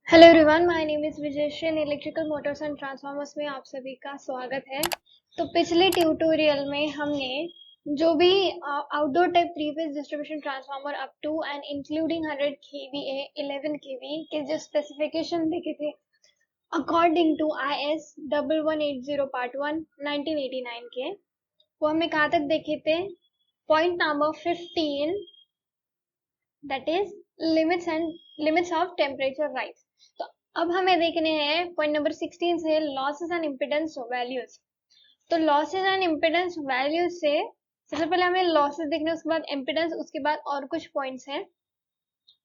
Hello everyone, my name is Vijayshree and electrical motors and transformers में आप सभी का स्वागत है। तो पिछले ट्यूटोरियल में हमने जो भी outdoor type three phase distribution transformer up to and including 100 kVA 11 kV के जो स्पेसिफिकेशन देखे थे अकॉर्डिंग टू IS 1180 पार्ट 1 1989 के, वो हमें कहाँ तक देखे थे? Point number 15, that is limits of temperature rise. तो अब हमें देखने हैं पॉइंट नंबर 16 से लॉसेस एंड इम्पिडेंस वैल्यूज। तो लॉसेस एंड इम्पिडेंस वैल्यूज से सबसे पहले हमें लॉसेस देखने, उसके बाद इम्पिडेंस, उसके बाद और कुछ पॉइंट्स हैं।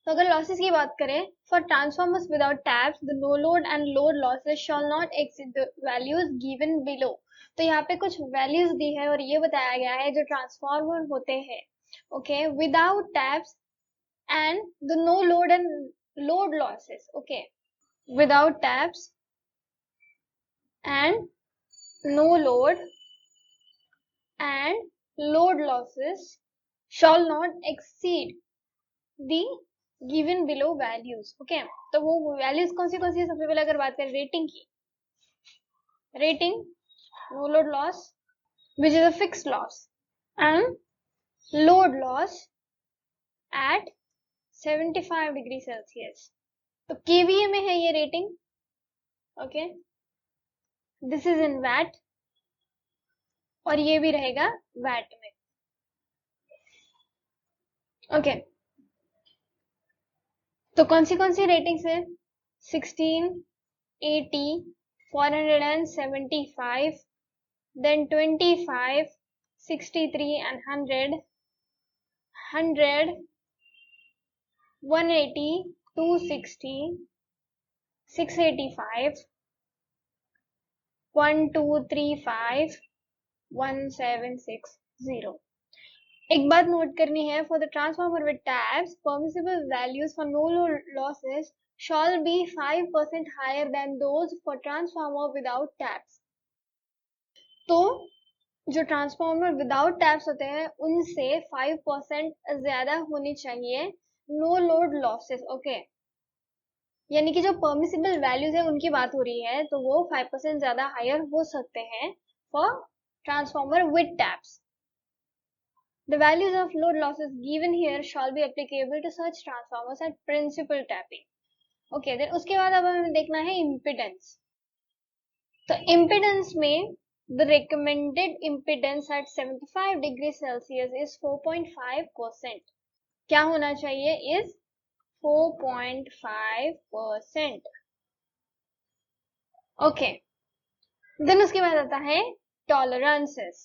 तो अगर लॉसेस की बात करें, for transformers without taps the no load and load losses shall not exceed the values given below. तो यहाँ पे कुछ वैल्यूज दी है और ये बताया गया है जो ट्रांसफॉर्मर होते हैं, okay, without taps and the no load and load losses, okay, without taps and no load and load losses shall not exceed the given below values, okay। तो वो वैल्यूज कौन सी है? सबसे पहले अगर बात करें रेटिंग की, rating no load loss which is a fixed loss and load loss at 75 degree Celsius. तो केवीए में है ये rating, okay, this is in watt और ये भी रहेगा वैट में, ओके। तो कौन सी रेटिंग्स है? 16, 80, 475, देन 25, 63 एंड 100, 100, 180, 260, 685, 1235, 1760। एक बात नोट करनी है, for the transformer with taps permissible values for no losses shall be 5% higher than those for transformer without taps। तो जो ट्रांसफार्मर विदाउट टैप्स होते हैं उनसे 5% ज्यादा होनी चाहिए नो लोड लॉसेस, ओके। यानी कि जो परमिसिबल वैल्यूज है उनकी बात हो रही है, तो वो 5% ज्यादा हायर हो सकते हैं for transformer with taps. The values of load losses given here shall be applicable to such transformers at principal tapping. Okay, then उसके बाद अब हमें देखना है impedance। तो impedance में the recommended impedance at 75 degree Celsius is 4.5%। क्या होना चाहिए? is 4.5%, okay। then उसके बाद आता है tolerances।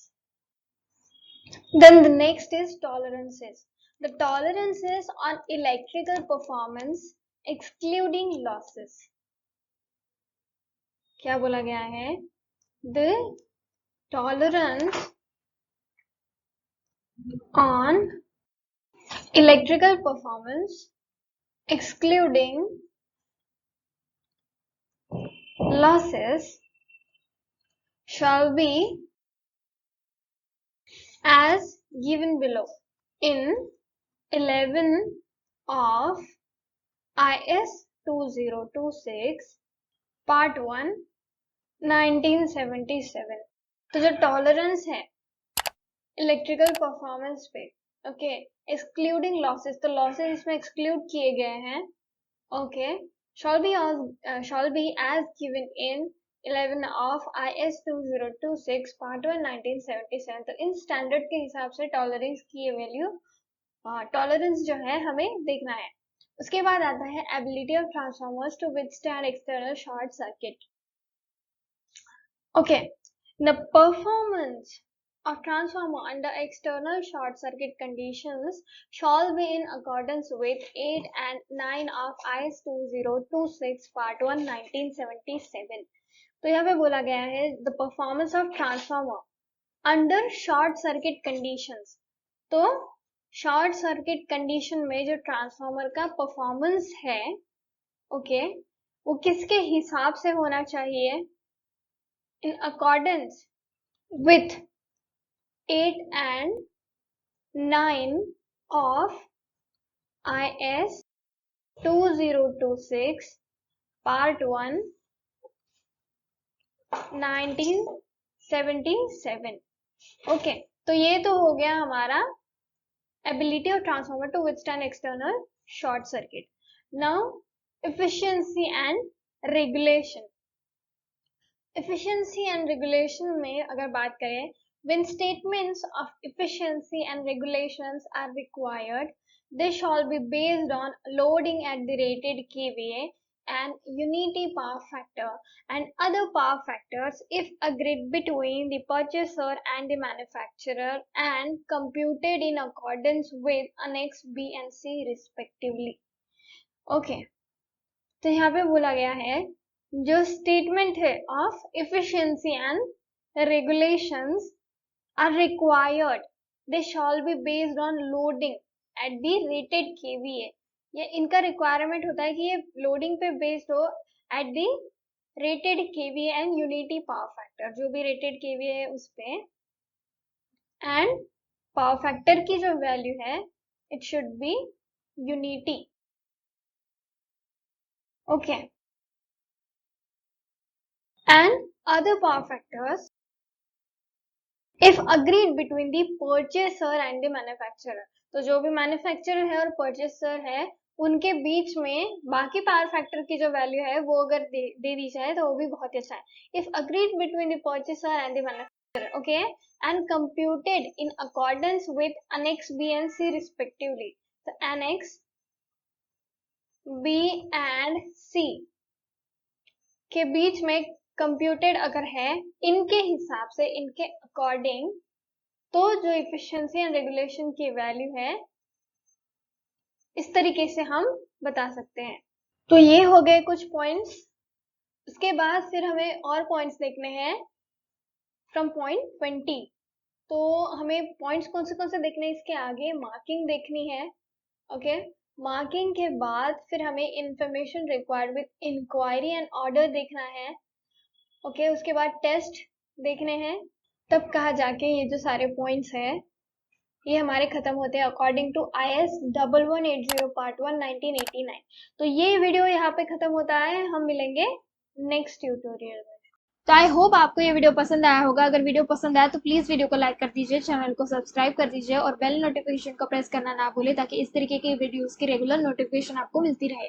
Then the next is tolerances. The tolerances on electrical performance excluding losses. क्या बोला गया है? The tolerance on electrical performance excluding losses shall be as given below in 11 of IS 2026 part 1 1977। तो जो टॉलरेंस है इलेक्ट्रिकल परफॉर्मेंस पे, okay, excluding losses, तो losses इसमें एक्सक्लूड किए गए हैं, okay, shall be as given in 11 of IS 2026 part 1 1977। तो इन स्टैंडर्ड के हिसाब से टॉलरेंस की वैल्यू, टॉलरेंस जो है हमें देखना है। उसके बाद आता है ability of transformers to withstand external short circuit, okay। The performance of transformer under external short circuit conditions shall be in accordance with 8 and 9 of IS 2026 part 1 1977। तो यहाँ पे बोला गया है the performance of transformer under short circuit conditions। तो short circuit condition में जो transformer का परफॉर्मेंस है, ओके, वो किसके हिसाब से होना चाहिए? in accordance with 8 and 9 of IS 2026 part 1 1977। Okay, तो ये तो हो गया हमारा ability of transformer to withstand external short circuit. Now efficiency and regulation. Efficiency and regulation में अगर बात करें, when statements of efficiency and regulations are required, they shall be based on loading at the rated kVA and unity power factor and other power factors if agreed between the purchaser and the manufacturer and computed in accordance with Annex B and C respectively. Okay, तो यहाँ पे बोला गया है जो statement है of efficiency and regulations are required, they shall be based on loading at the rated kVA. ये इनका रिक्वायरमेंट होता है कि ये लोडिंग पे बेस्ड हो eight the rated KVA and unity power factor, जो भी रेटेड केवीए है उस पे, एंड पावर फैक्टर की जो वैल्यू है it should be unity. Okay, and other power factors if agreed between the purchaser and the manufacturer। तो जो भी मैन्युफैक्चरर है और परचेसर है उनके बीच में बाकी पावर फैक्टर की जो वैल्यू है वो अगर दे दी जाए तो वो भी बहुत अच्छा है। If agreed between the purchaser and the manufacturer, okay, and computed in accordance with annex B and C respectively. तो अनेक्स बी एंड सी के बीच में कंप्यूटेड अगर है इनके हिसाब से, इनके अकॉर्डिंग, तो जो इफिशिएंसी एंड रेगुलेशन की वैल्यू है इस तरीके से हम बता सकते हैं। तो ये हो गए कुछ पॉइंट्स। उसके बाद फिर हमें और पॉइंट्स देखने हैं फ्रॉम पॉइंट 20। तो हमें पॉइंट्स कौन से देखने हैं, इसके आगे मार्किंग देखनी है। ओके, मार्किंग के बाद फिर हमें information required with inquiry and order देखना है। ओके, उसके बाद टेस्ट देखने हैं, तब कहा जाके ये जो सारे पॉइंट्स हैं ये हमारे खत्म होते हैं अकॉर्डिंग टू IS 1180 पार्ट 1 1989। तो ये वीडियो यहाँ पे खत्म होता है, हम मिलेंगे नेक्स्ट ट्यूटोरियल में। तो आई होप आपको ये वीडियो पसंद आया होगा। अगर वीडियो पसंद आया तो प्लीज वीडियो को लाइक कर दीजिए, चैनल को सब्सक्राइब कर दीजिए और बेल नोटिफिकेशन को प्रेस करना ना भूले ताकि इस तरीके के वीडियोस की रेगुलर नोटिफिकेशन आपको मिलती रहे।